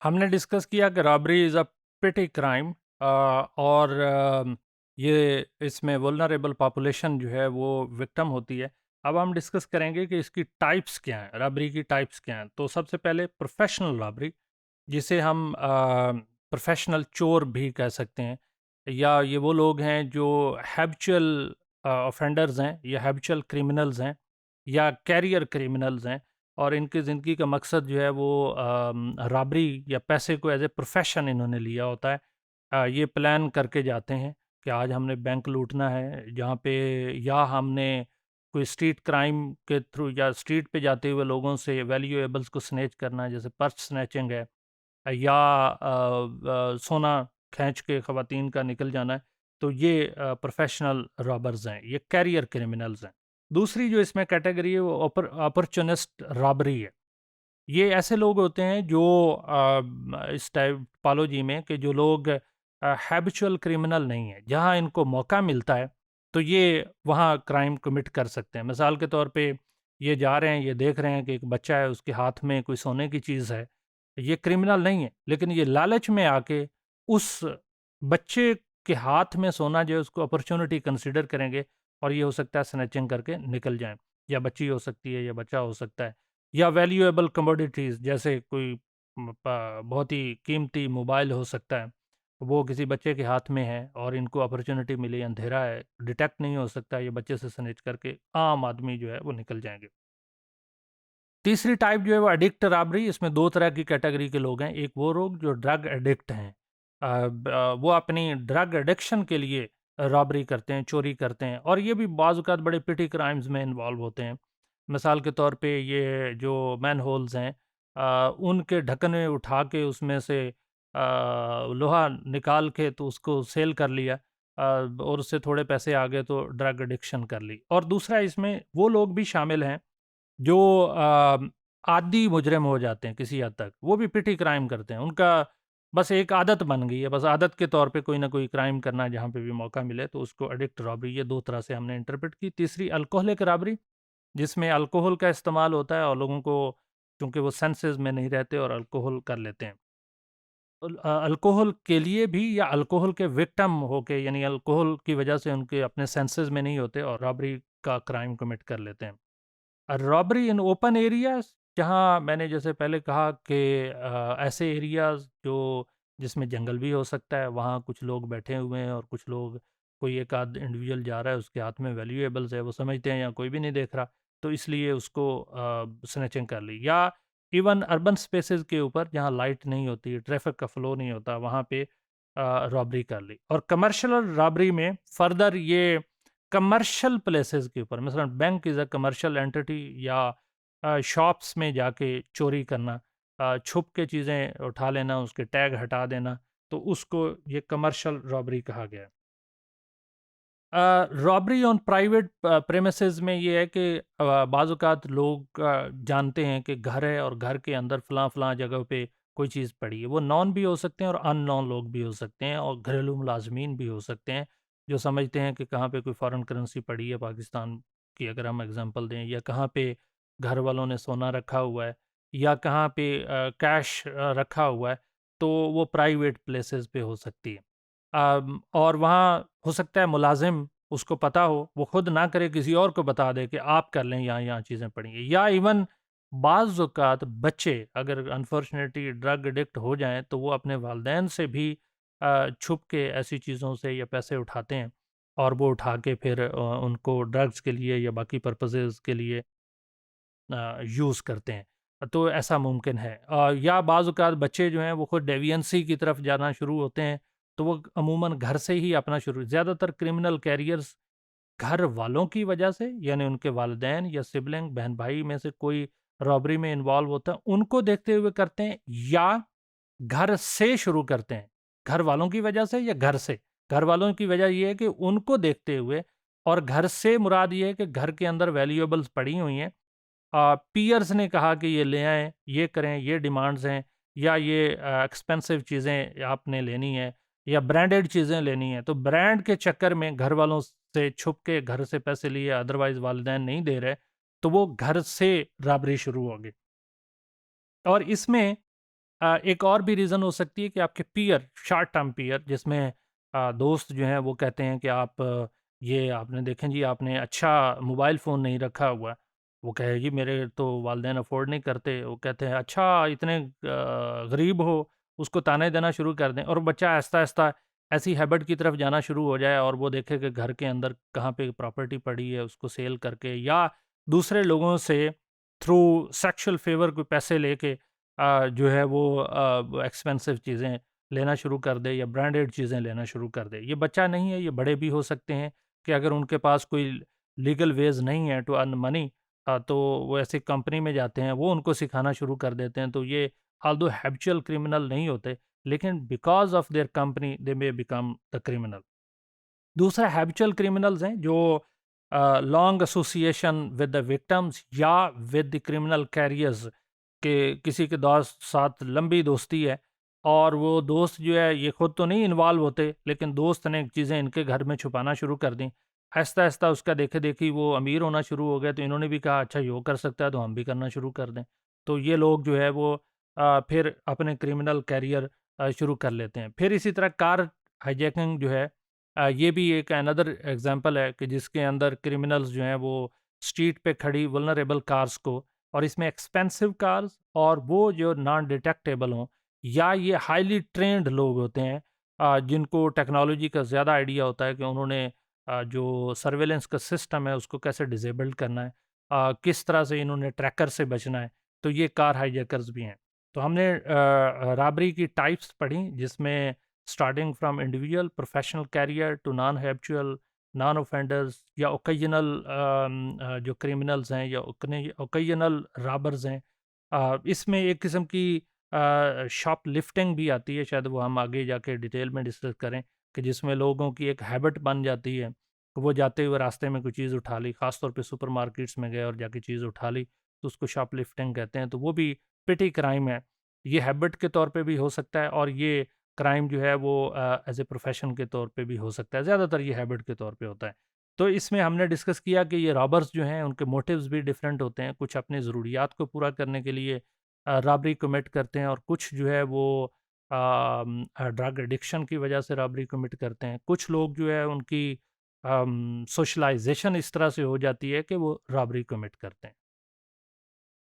हमने डिस्कस किया कि robbery is a petty crime और ये इसमें वुल्नरेबल पॉपुलेशन जो है वो विक्टिम होती है। अब हम डिस्कस करेंगे कि इसकी टाइप्स क्या हैं, रॉबरी की टाइप्स क्या हैं। तो सबसे पहले प्रोफेशनल रॉबरी, जिसे हम प्रोफेशनल चोर भी कह सकते हैं, या ये वो लोग हैं जो हैबिचुअल ऑफेंडर्स हैं या हैबिचुअल क्रिमिनल्स हैं या कैरियर क्रिमिनल्स हैं, और इनकी ज़िंदगी का मकसद जो है वो रॉबरी या पैसे को एज ए प्रोफेशन इन्होंने लिया होता है। ये प्लान करके जाते हैं कि आज हमने बैंक लूटना है, जहाँ पे या हमने कोई स्ट्रीट क्राइम के थ्रू या स्ट्रीट पे जाते हुए लोगों से वैल्यूएबल्स को स्नैच करना है, जैसे पर्स स्नैचिंग है, या सोना खींच के ख़वातीन का निकल जाना है। तो ये प्रोफेशनल रॉबर्स हैं, ये कैरियर क्रिमिनल्स हैं। दूसरी जो इसमें कैटेगरी है वो अपॉर्चुनिस्ट रॉबरी है। ये ऐसे लोग होते हैं जो इस टाइपोलॉजी में कि जो लोग हैबिचुअल क्रिमिनल नहीं है, जहाँ इनको मौका मिलता है तो ये वहाँ क्राइम कमिट कर सकते हैं। मिसाल के तौर पे ये जा रहे हैं, ये देख रहे हैं कि एक बच्चा है, उसके हाथ में कोई सोने की चीज़ है। ये क्रिमिनल नहीं है, लेकिन ये लालच में आके उस बच्चे के हाथ में सोना जो है उसको अपॉर्चुनिटी कंसिडर करेंगे, और ये हो सकता है स्नैचिंग करके निकल जाएं। या बच्ची हो सकती है या बच्चा हो सकता है, या वैल्यूएबल कमोडिटीज़ जैसे कोई बहुत ही कीमती मोबाइल हो सकता है, वो किसी बच्चे के हाथ में है और इनको अपॉर्चुनिटी मिली, अंधेरा है, डिटेक्ट नहीं हो सकता, ये बच्चे से स्नैच करके आम आदमी जो है वो निकल जाएंगे। तीसरी टाइप जो है वो एडिक्ट रॉबरी। इसमें दो तरह की कैटेगरी के लोग हैं। एक वो लोग जो ड्रग एडिक्ट हैं, वो अपनी ड्रग एडिक्शन के लिए रॉबरी करते हैं, चोरी करते हैं, और ये भी बाज़-औक़ात बड़े पिटी क्राइम्स में इन्वॉल्व होते हैं। मिसाल के तौर पे ये जो मैन होल्स हैं, उनके ढक्कन उठा के उसमें से लोहा निकाल के तो उसको सेल कर लिया, और उससे थोड़े पैसे आ गए तो ड्रग एडिक्शन कर ली। और दूसरा इसमें वो लोग भी शामिल हैं जो आदी मुजरिम हो जाते हैं किसी हद तक, वो भी पिटी क्राइम करते हैं। उनका बस एक आदत बन गई है, बस आदत के तौर पे कोई ना कोई क्राइम करना है जहाँ पे भी मौका मिले, तो उसको एडिक्ट रॉबरी, ये दो तरह से हमने इंटरप्रेट की। तीसरी अल्कोहलिक रॉबरी, जिसमें अल्कोहल का इस्तेमाल होता है और लोगों को, चूंकि वो सेंसेस में नहीं रहते और अल्कोहल कर लेते हैं, अल्कोहल के लिए भी या अल्कोहल के विक्टिम होके, यानी अल्कोहल की वजह से उनके अपने सेंसेस में नहीं होते और रॉबरी का क्राइम कमिट कर लेते हैं। रॉबरी इन ओपन एरियाज, जहाँ मैंने जैसे पहले कहा कि ऐसे एरियाज जो जिसमें जंगल भी हो सकता है, वहाँ कुछ लोग बैठे हुए हैं और कुछ लोग, कोई एक आध इंडिविजुअल जा रहा है, उसके हाथ में वैल्यूएबल्स है, वो समझते हैं यहाँ कोई भी नहीं देख रहा, तो इसलिए उसको स्नैचिंग कर ली। या इवन अर्बन स्पेसेस के ऊपर जहाँ लाइट नहीं होती, ट्रैफिक का फ्लो नहीं होता, वहाँ पे रॉबरी कर ली। और कमर्शियल रॉबरी में फर्दर ये कमर्शियल प्लेसेस के ऊपर, मसलन bank is a commercial entity, या शॉप्स में जाके चोरी करना, छुप के चीज़ें उठा लेना, उसके टैग हटा देना, तो उसको ये कमर्शियल रॉबरी कहा गया है। रॉबरी ऑन प्राइवेट प्रेमिसेस में ये है कि बाज़ औक़ात लोग जानते हैं कि घर है और घर के अंदर फ़लाँ-फ़लाँ जगह पे कोई चीज़ पड़ी है। वो नॉन भी हो सकते हैं और अननोन लोग भी हो सकते हैं और घरेलू मुलाज़मीन भी हो सकते हैं, जो समझते हैं कि कहाँ पे कोई फ़ॉरेन करेंसी पड़ी है, पाकिस्तान की अगर हम एग्ज़ाम्पल दें, या कहाँ पे घर वालों ने सोना रखा हुआ है, या कहाँ पे कैश रखा हुआ है, तो वो प्राइवेट प्लेसेस पे हो सकती है। और वहाँ हो सकता है मुलाज़िम, उसको पता हो, वो खुद ना करे, किसी और को बता दे कि आप कर लें, यहाँ-यहाँ चीज़ें पड़ी हैं। या इवन बाज़ औक़ात बच्चे अगर अनफॉर्चुनेटली ड्रग एडिक्ट हो जाएँ, तो वो अपने वालिदैन से भी छुप के ऐसी चीज़ों से या पैसे उठाते हैं, और वो उठा के फिर उनको ड्रग्स के लिए या बाकी पर्पसेज़ के लिए यूज़ करते हैं। तो ऐसा मुमकिन है। या बाज़ औक़ात बच्चे जो हैं वो खुद डेविएंसी की तरफ जाना शुरू होते हैं, तो वो अमूमन घर से ही अपना शुरू, ज़्यादातर क्रिमिनल कैरियर्स घर वालों की वजह से, यानी उनके वालिदैन या सिबलिंग, बहन-भाई में से कोई रॉबरी में इन्वॉल्व होता है, उनको देखते हुए करते हैं, या घर से शुरू करते हैं। घर वालों की वजह से या घर से? घर वालों की वजह ये है कि उनको देखते हुए, और घर से मुराद ये है कि घर के अंदर वैल्यूएबल्स पड़ी हुई हैं, पीयर्स ने कहा कि ये ले आएँ, ये करें, ये डिमांड्स हैं, या ये एक्सपेंसिव चीज़ें आपने लेनी है, या ब्रांडेड चीज़ें लेनी है, तो ब्रांड के चक्कर में घर वालों से छुप के घर से पैसे लिए, अदरवाइज़ वालिदैन नहीं दे रहे, तो वो घर से रॉबरी शुरू होगी। और इसमें एक और भी रीज़न हो सकती है कि आपके पीयर, शॉर्ट टर्म पीयर, जिसमें दोस्त जो हैं वो कहते हैं कि आप ये आपने देखें जी, आपने अच्छा मोबाइल फ़ोन नहीं रखा हुआ। वो कहे जी मेरे तो वालिदैन अफ़ोर्ड नहीं करते। वो कहते हैं अच्छा इतने गरीब हो, उसको ताने देना शुरू कर दें और बच्चा आहिस्ता-आहिस्ता ऐसी हैबिट की तरफ जाना शुरू हो जाए और वो देखे कि घर के अंदर कहाँ पे प्रॉपर्टी पड़ी है, उसको सेल करके या दूसरे लोगों से थ्रू सेक्सुअल फ़ेवर कोई पैसे लेके जो है वो एक्सपेंसिव चीज़ें लेना शुरू कर दे या ब्रांडेड चीज़ें लेना शुरू कर दे। ये बच्चा नहीं है, ये बड़े भी हो सकते हैं कि अगर उनके पास कोई लीगल वेज़ नहीं है टू अर्न मनी, तो वो ऐसी कंपनी में जाते हैं, वो उनको सिखाना शुरू कर देते हैं। तो ये ऑल्दो हैबिचुअल क्रिमिनल नहीं होते, लेकिन because of their company they may become the criminal. दूसरा हैबिचुअल क्रिमिनल्स हैं जो long association with the victims या विद द क्रिमिनल कैरियर्स के किसी के दोस्त साथ लंबी दोस्ती है और वो दोस्त जो है ये खुद तो नहीं इन्वॉल्व होते, लेकिन दोस्त ने चीज़ें इनके घर में छुपाना शुरू कर दी। आहिस्ता आहिस्ता उसका देखे देखी वो अमीर होना शुरू हो गया, तो इन्होंने भी कहा अच्छा ये कर सकता है तो हम भी करना शुरू कर दें। तो ये लोग जो है वो फिर अपने क्रिमिनल कैरियर शुरू कर लेते हैं। फिर इसी तरह कार हाईजैकिंग जो है, ये भी एक अनदर एग्जांपल है कि जिसके अंदर क्रिमिनल्स जो हैं वो स्ट्रीट पे खड़ी वल्नरेबल कार्स को, और इसमें एक्सपेंसिव कार्स और वो जो नॉन डिटेक्टेबल हों या ये हाईली ट्रेंड लोग होते हैं, जिनको टेक्नोलॉजी का ज़्यादा आइडिया होता है कि उन्होंने जो सर्वेलेंस का सिस्टम है उसको कैसे डिसेबल्ड करना है, किस तरह से इन्होंने ट्रैकर से बचना है। तो ये कार हाईजैकर्स भी हैं। तो हमने रॉबरी की टाइप्स पढ़ी, जिसमें starting from individual professional career to non habitual, non offenders या ओकेजनल जो क्रिमिनल्स हैं या ओकेजनल रॉबर्स हैं। इसमें एक किस्म की शॉप लिफ्टिंग भी आती है, शायद वो हम आगे जाके डिटेल में डिस्कस करें, कि जिसमें लोगों की एक हैबिट बन जाती है कि वो जाते हुए रास्ते में कोई चीज़ उठा ली, ख़ासतौर पे सुपरमार्केट्स में गए और जाके चीज़ उठा ली, तो उसको शॉप लिफ्टिंग कहते हैं। तो वो भी पिटी क्राइम है। ये हैबिट के तौर पे भी हो सकता है और ये क्राइम जो है वो एज ए प्रोफेशन के तौर पे भी हो सकता है। ज़्यादातर ये हैबिट के तौर पे होता है। तो इसमें हमने डिस्कस किया कि ये रॉबर्स जो हैं उनके मोटिव्स भी डिफरेंट होते हैं। कुछ अपनी ज़रूरियात को पूरा करने के लिए रॉबरी कमिट करते हैं और कुछ जो है वो ड्रग एडिक्शन की वजह से रॉबरी कमिट करते हैं। कुछ लोग जो है उनकी सोशलाइजेशन इस तरह से हो जाती है कि वो रॉबरी कमिट करते हैं।